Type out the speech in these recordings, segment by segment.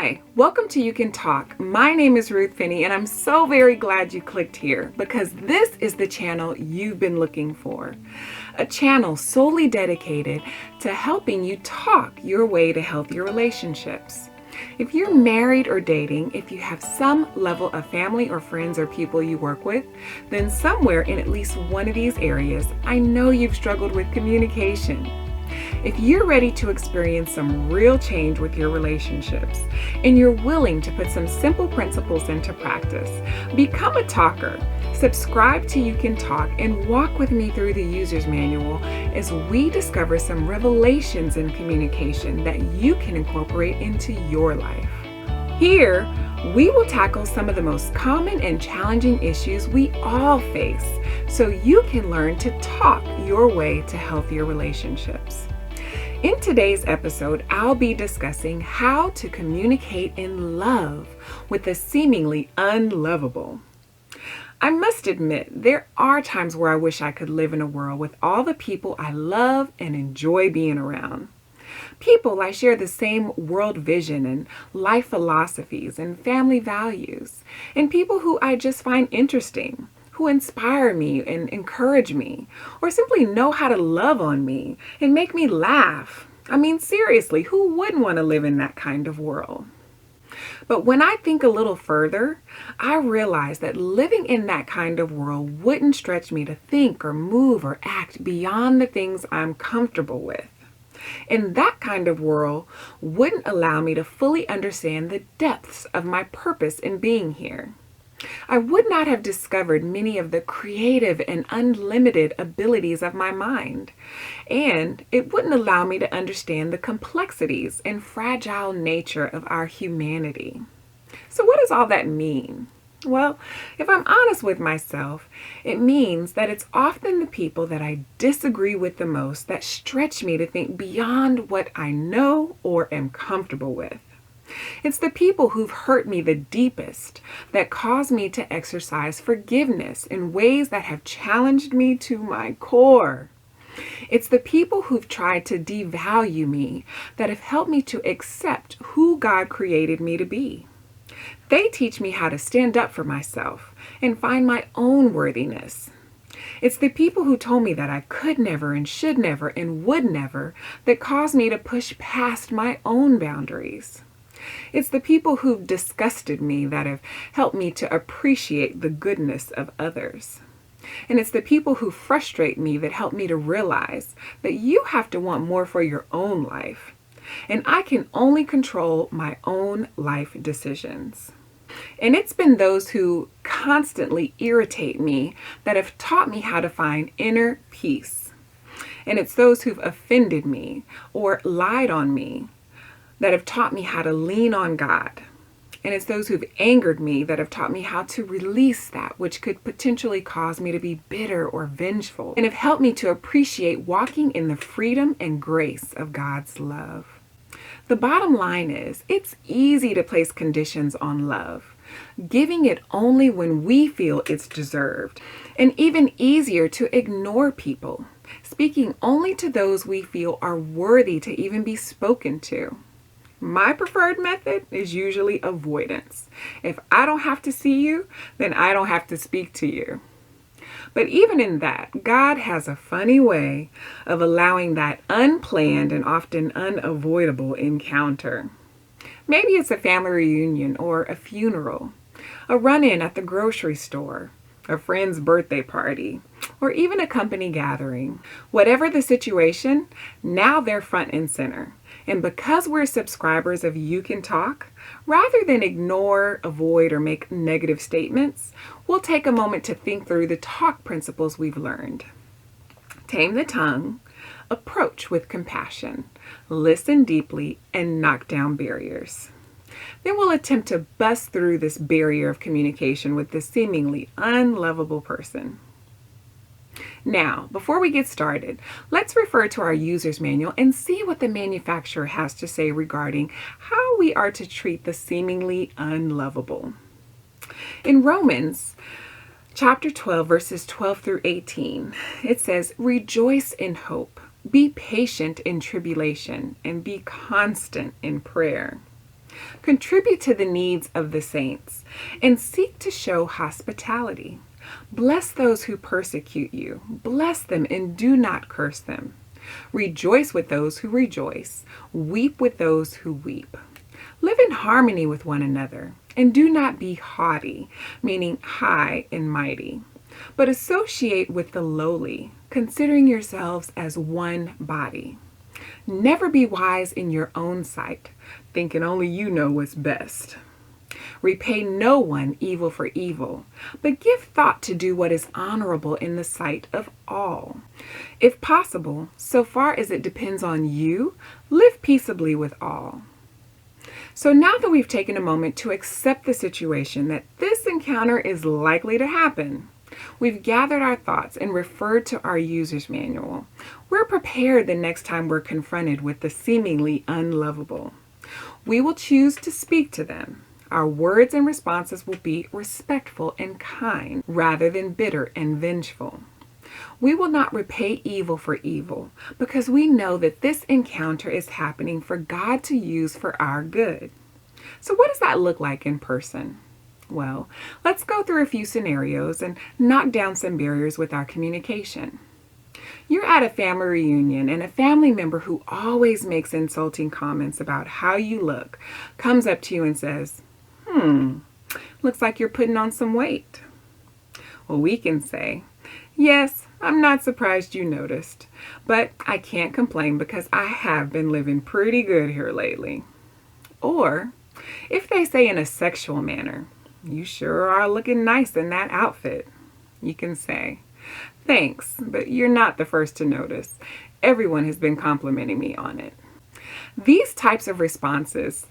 Hi, welcome to You Can Talk. My name is Ruth Finney, and I'm so very glad you clicked here because this is the channel you've been looking for. A channel solely dedicated to helping you talk your way to healthier relationships. If you're married or dating, if you have some level of family or friends or people you work with, then somewhere in at least one of these areas, I know you've struggled with communication. If you're ready to experience some real change with your relationships and you're willing to put some simple principles into practice, become a talker, subscribe to You Can Talk, and walk with me through the user's manual as we discover some revelations in communication that you can incorporate into your life. Here, we will tackle some of the most common and challenging issues we all face so you can learn to talk your way to healthier relationships. In today's episode, I'll be discussing how to communicate in love with the seemingly unlovable. I must admit, there are times where I wish I could live in a world with all the people I love and enjoy being around. People I share the same world vision and life philosophies and family values, and people who I just find interesting, who inspire me and encourage me, or simply know how to love on me and make me laugh. I mean, seriously, who wouldn't want to live in that kind of world? But when I think a little further, I realize that living in that kind of world wouldn't stretch me to think or move or act beyond the things I'm comfortable with. And that kind of world wouldn't allow me to fully understand the depths of my purpose in being here. I would not have discovered many of the creative and unlimited abilities of my mind, and it wouldn't allow me to understand the complexities and fragile nature of our humanity. So what does all that mean? Well, if I'm honest with myself, it means that it's often the people that I disagree with the most that stretch me to think beyond what I know or am comfortable with. It's the people who've hurt me the deepest that cause me to exercise forgiveness in ways that have challenged me to my core. It's the people who've tried to devalue me that have helped me to accept who God created me to be. They teach me how to stand up for myself and find my own worthiness. It's the people who told me that I could never and should never and would never that caused me to push past my own boundaries. It's the people who've disgusted me that have helped me to appreciate the goodness of others. And it's the people who frustrate me that help me to realize that you have to want more for your own life. And I can only control my own life decisions. And it's been those who constantly irritate me that have taught me how to find inner peace. And it's those who've offended me or lied on me that have taught me how to lean on God. And it's those who've angered me that have taught me how to release that which could potentially cause me to be bitter or vengeful, and have helped me to appreciate walking in the freedom and grace of God's love. The bottom line is, it's easy to place conditions on love, giving it only when we feel it's deserved, and even easier to ignore people, speaking only to those we feel are worthy to even be spoken to. My preferred method is usually avoidance. If I don't have to see you, then I don't have to speak to you. But even in that, God has a funny way of allowing that unplanned and often unavoidable encounter. Maybe it's a family reunion or a funeral, a run-in at the grocery store, a friend's birthday party, or even a company gathering. Whatever the situation, now they're front and center. And because we're subscribers of You Can Talk, rather than ignore, avoid, or make negative statements, we'll take a moment to think through the talk principles we've learned. Tame the tongue, approach with compassion, listen deeply, and knock down barriers. Then we'll attempt to bust through this barrier of communication with this seemingly unlovable person. Now, before we get started, let's refer to our user's manual and see what the manufacturer has to say regarding how we are to treat the seemingly unlovable. In Romans chapter 12, verses 12 through 18, it says, "Rejoice in hope, be patient in tribulation, and be constant in prayer." Contribute to the needs of the saints and seek to show hospitality. Bless those who persecute you. Bless them and do not curse them. Rejoice with those who rejoice. Weep with those who weep. Live in harmony with one another, and do not be haughty, meaning high and mighty, but associate with the lowly, considering yourselves as one body. Never be wise in your own sight, thinking only you know what's best. Repay no one evil for evil, but give thought to do what is honorable in the sight of all. If possible, so far as it depends on you, live peaceably with all. So now that we've taken a moment to accept the situation that this encounter is likely to happen, we've gathered our thoughts and referred to our user's manual, we're prepared the next time we're confronted with the seemingly unlovable. We will choose to speak to them. Our words and responses will be respectful and kind rather than bitter and vengeful. We will not repay evil for evil because we know that this encounter is happening for God to use for our good. So what does that look like in person? Well, let's go through a few scenarios and knock down some barriers with our communication. You're at a family reunion and a family member who always makes insulting comments about how you look comes up to you and says, looks like you're putting on some weight. Well, we can say, yes, I'm not surprised you noticed, but I can't complain because I have been living pretty good here lately. Or if they say in a sexual manner, you sure are looking nice in that outfit, you can say, thanks, but you're not the first to notice. Everyone has been complimenting me on it. These types of responses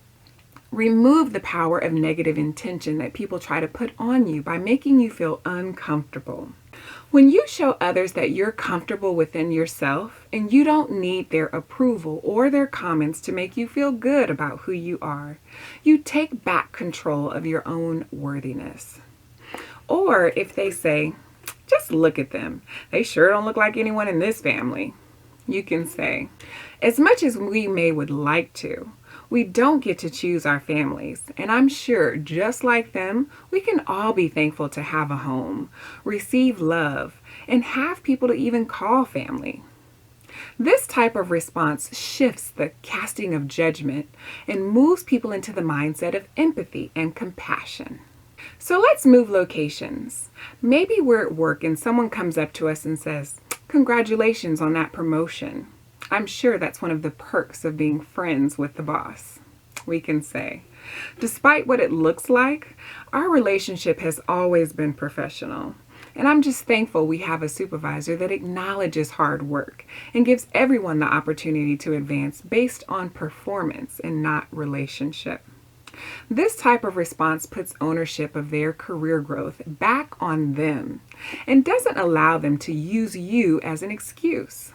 remove the power of negative intention that people try to put on you by making you feel uncomfortable. When you show others that you're comfortable within yourself and you don't need their approval or their comments to make you feel good about who you are, you take back control of your own worthiness. Or if they say, just look at them, they sure don't look like anyone in this family, you can say, as much as we would like to, we don't get to choose our families, and I'm sure, just like them, we can all be thankful to have a home, receive love, and have people to even call family. This type of response shifts the casting of judgment and moves people into the mindset of empathy and compassion. So let's move locations. Maybe we're at work and someone comes up to us and says, congratulations on that promotion. I'm sure that's one of the perks of being friends with the boss. We can say, despite what it looks like, our relationship has always been professional. And I'm just thankful we have a supervisor that acknowledges hard work and gives everyone the opportunity to advance based on performance and not relationship. This type of response puts ownership of their career growth back on them and doesn't allow them to use you as an excuse.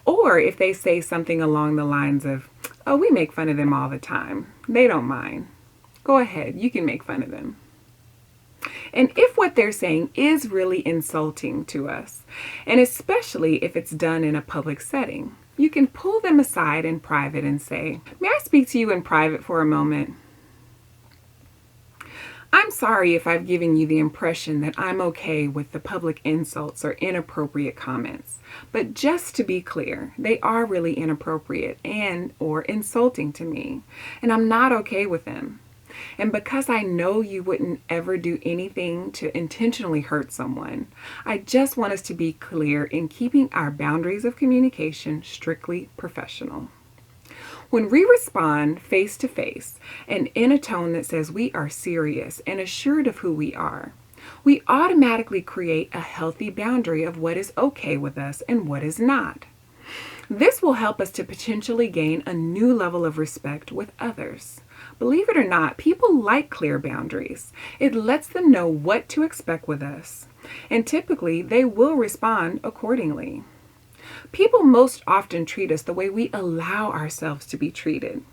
Or if they say something along the lines of, oh, we make fun of them all the time. They don't mind. Go ahead, you can make fun of them. And if what they're saying is really insulting to us, and especially if it's done in a public setting, you can pull them aside in private and say, may I speak to you in private for a moment? I'm sorry if I've given you the impression that I'm okay with the public insults or inappropriate comments, but just to be clear, they are really inappropriate and or insulting to me, and I'm not okay with them. And because I know you wouldn't ever do anything to intentionally hurt someone, I just want us to be clear in keeping our boundaries of communication strictly professional. When we respond face to face and in a tone that says we are serious and assured of who we are, we automatically create a healthy boundary of what is okay with us and what is not. This will help us to potentially gain a new level of respect with others. Believe it or not, people like clear boundaries. It lets them know what to expect with us, and typically they will respond accordingly. People most often treat us the way we allow ourselves to be treated.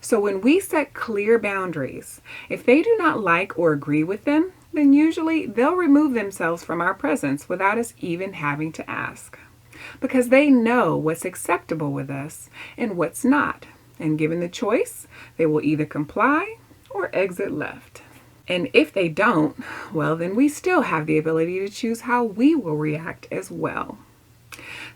So when we set clear boundaries, if they do not like or agree with them, then usually they'll remove themselves from our presence without us even having to ask. Because they know what's acceptable with us and what's not. And given the choice, they will either comply or exit left. And if they don't, well, then we still have the ability to choose how we will react as well.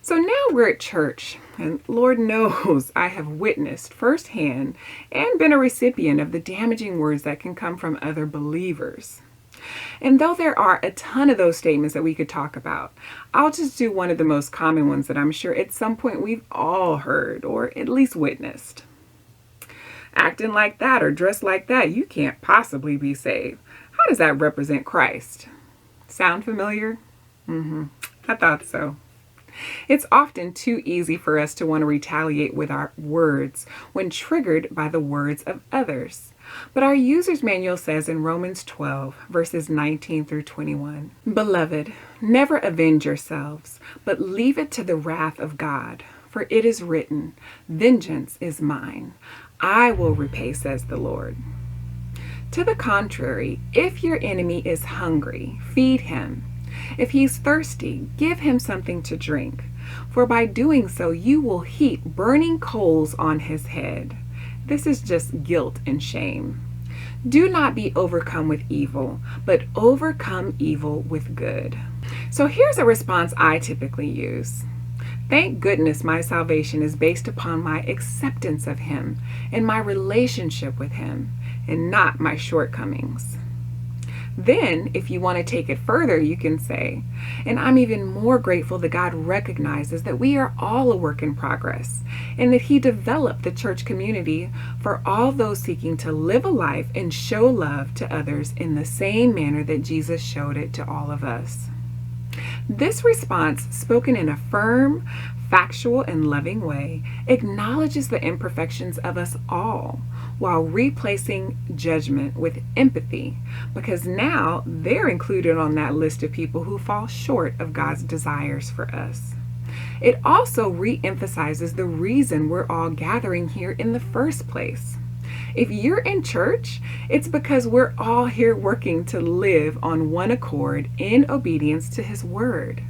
So now we're at church, and Lord knows I have witnessed firsthand and been a recipient of the damaging words that can come from other believers. And though there are a ton of those statements that we could talk about, I'll just do one of the most common ones that I'm sure at some point we've all heard or at least witnessed. Acting like that or dressed like that, you can't possibly be saved. How does that represent Christ? Sound familiar? I thought so. It's often too easy for us to want to retaliate with our words when triggered by the words of others. But our user's manual says in Romans 12, verses 19 through 21, "Beloved, never avenge yourselves, but leave it to the wrath of God. For it is written, 'Vengeance is mine. I will repay,' says the Lord." To the contrary, if your enemy is hungry, feed him. If he's thirsty, give him something to drink. For by doing so, you will heap burning coals on his head. This is just guilt and shame. Do not be overcome with evil, but overcome evil with good. So here's a response I typically use. Thank goodness my salvation is based upon my acceptance of him and my relationship with him, and not my shortcomings. Then, if you want to take it further, you can say, and I'm even more grateful that God recognizes that we are all a work in progress, and that he developed the church community for all those seeking to live a life and show love to others in the same manner that Jesus showed it to all of us. This response, spoken in a firm, factual, and loving way, acknowledges the imperfections of us all while replacing judgment with empathy, because now they're included on that list of people who fall short of God's desires for us. It also re-emphasizes the reason we're all gathering here in the first place. If you're in church, it's because we're all here working to live on one accord in obedience to his word.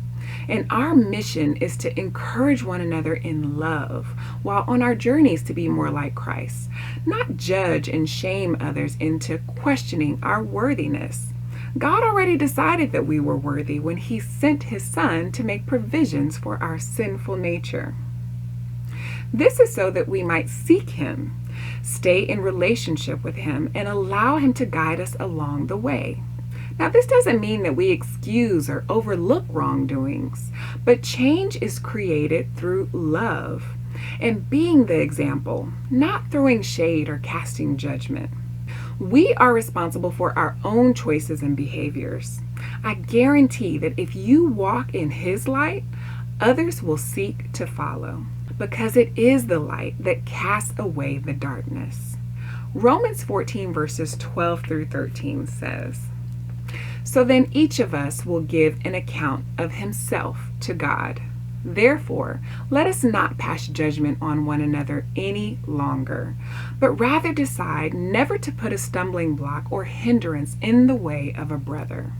And our mission is to encourage one another in love while on our journeys to be more like Christ, not judge and shame others into questioning our worthiness. God already decided that we were worthy when he sent his son to make provisions for our sinful nature. This is so that we might seek him, stay in relationship with him, and allow him to guide us along the way. Now, this doesn't mean that we excuse or overlook wrongdoings, but change is created through love and being the example, not throwing shade or casting judgment. We are responsible for our own choices and behaviors. I guarantee that if you walk in his light, others will seek to follow, because it is the light that casts away the darkness. Romans 14 verses 12 through 13 says, "So then each of us will give an account of himself to God. Therefore, let us not pass judgment on one another any longer, but rather decide never to put a stumbling block or hindrance in the way of a brother."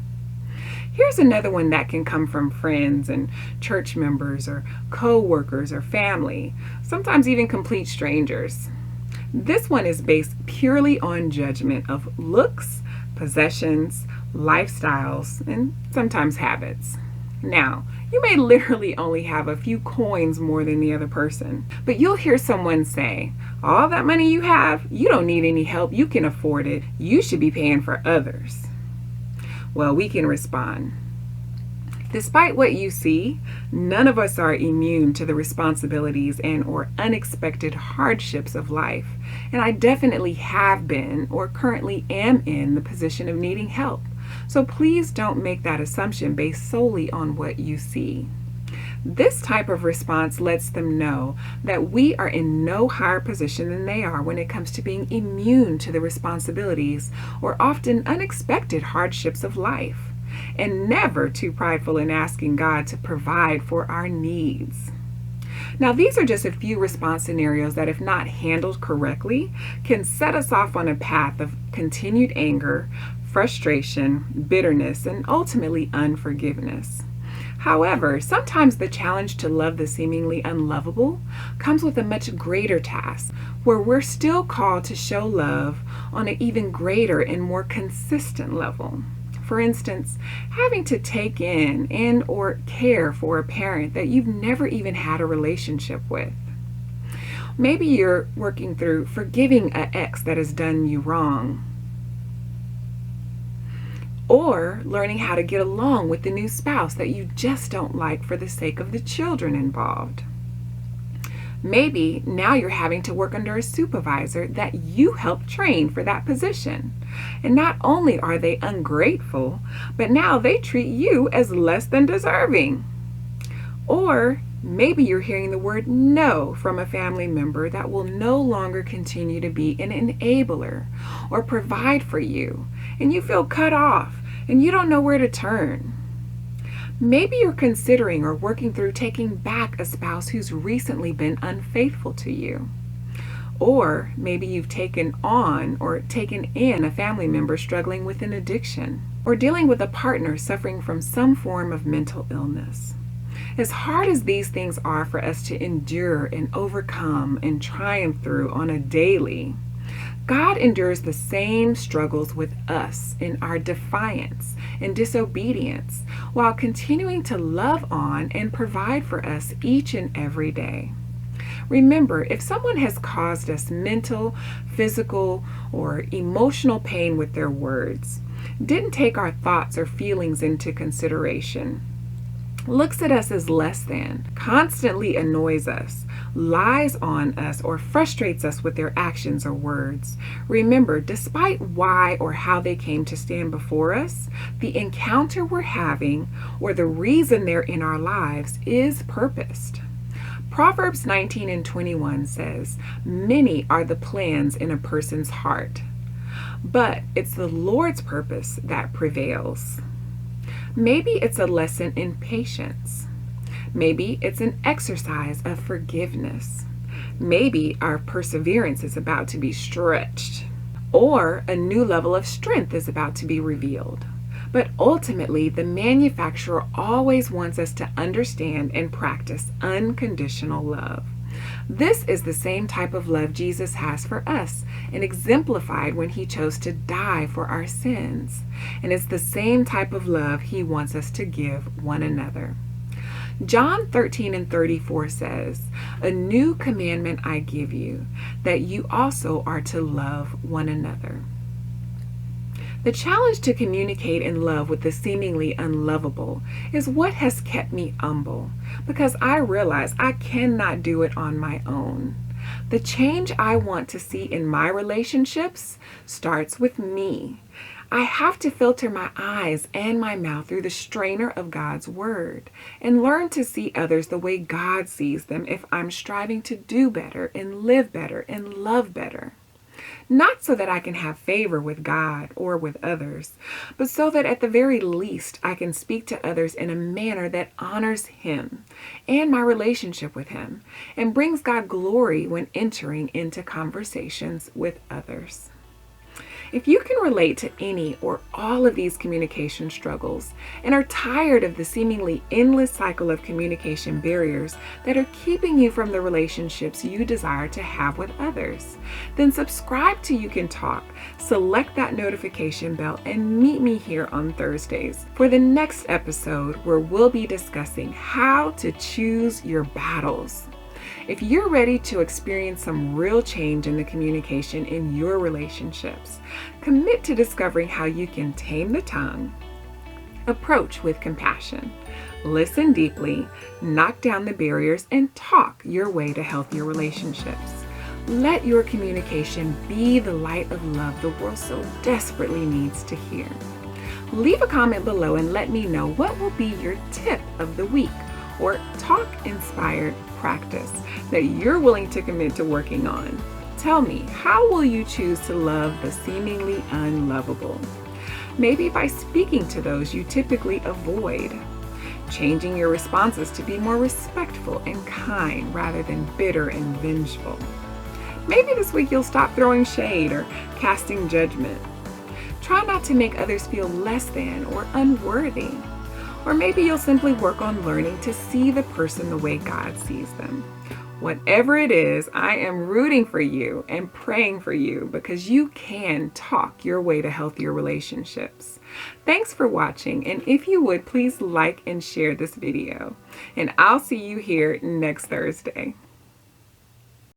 Here's another one that can come from friends and church members or co-workers or family, sometimes even complete strangers. This one is based purely on judgment of looks, possessions, lifestyles, and sometimes habits. Now, you may literally only have a few coins more than the other person, but you'll hear someone say, "All that money you have, you don't need any help, you can afford it, you should be paying for others." Well, we can respond, despite what you see, none of us are immune to the responsibilities and or unexpected hardships of life, and I definitely have been or currently am in the position of needing help. So please don't make that assumption based solely on what you see. This type of response lets them know that we are in no higher position than they are when it comes to being immune to the responsibilities or often unexpected hardships of life, and never too prideful in asking God to provide for our needs. Now, these are just a few response scenarios that, if not handled correctly, can set us off on a path of continued anger, frustration, bitterness, and ultimately unforgiveness. However, sometimes the challenge to love the seemingly unlovable comes with a much greater task, where we're still called to show love on an even greater and more consistent level. For instance, having to take in and or care for a parent that you've never even had a relationship with. Maybe you're working through forgiving an ex that has done you wrong, or learning how to get along with the new spouse that you just don't like for the sake of the children involved. Maybe now you're having to work under a supervisor that you helped train for that position. And not only are they ungrateful, but now they treat you as less than deserving. Or maybe you're hearing the word no from a family member that will no longer continue to be an enabler or provide for you, and you feel cut off and you don't know where to turn. Maybe you're considering or working through taking back a spouse who's recently been unfaithful to you. Or maybe you've taken on or taken in a family member struggling with an addiction, or dealing with a partner suffering from some form of mental illness. As hard as these things are for us to endure and overcome and triumph through on a daily, God endures the same struggles with us in our defiance and disobedience, while continuing to love on and provide for us each and every day. Remember, if someone has caused us mental, physical, or emotional pain with their words, didn't take our thoughts or feelings into consideration, looks at us as less than, constantly annoys us, lies on us, or frustrates us with their actions or words. Remember, despite why or how they came to stand before us, the encounter we're having or the reason they're in our lives is purposed. Proverbs 19:21 says, "Many are the plans in a person's heart, but it's the Lord's purpose that prevails." Maybe it's a lesson in patience. Maybe it's an exercise of forgiveness. Maybe our perseverance is about to be stretched, or a new level of strength is about to be revealed. But ultimately, the manufacturer always wants us to understand and practice unconditional love. This is the same type of love Jesus has for us and exemplified when he chose to die for our sins. And it's the same type of love he wants us to give one another. John 13:34 says, "A new commandment I give you, that you also are to love one another." The challenge to communicate in love with the seemingly unlovable is what has kept me humble, because I realize I cannot do it on my own. The change I want to see in my relationships starts with me. I have to filter my eyes and my mouth through the strainer of God's Word and learn to see others the way God sees them if I'm striving to do better and live better and love better. Not so that I can have favor with God or with others, but so that at the very least I can speak to others in a manner that honors Him and my relationship with Him and brings God glory when entering into conversations with others. If you can relate to any or all of these communication struggles and are tired of the seemingly endless cycle of communication barriers that are keeping you from the relationships you desire to have with others, then subscribe to UCANTALK, select that notification bell, and meet me here on Thursdays for the next episode, where we'll be discussing how to choose your battles. If you're ready to experience some real change in the communication in your relationships, commit to discovering how you can tame the tongue, approach with compassion, listen deeply, knock down the barriers, and talk your way to healthier relationships. Let your communication be the light of love the world so desperately needs to hear. Leave a comment below and let me know what will be your tip of the week or talk-inspired practice that you're willing to commit to working on. Tell me, how will you choose to love the seemingly unlovable? Maybe by speaking to those you typically avoid, changing your responses to be more respectful and kind rather than bitter and vengeful. Maybe this week you'll stop throwing shade or casting judgment. Try not to make others feel less than or unworthy. Or maybe you'll simply work on learning to see the person the way God sees them. Whatever it is, I am rooting for you and praying for you because you can talk your way to healthier relationships. Thanks for watching, and if you would, please like and share this video. And I'll see you here next Thursday.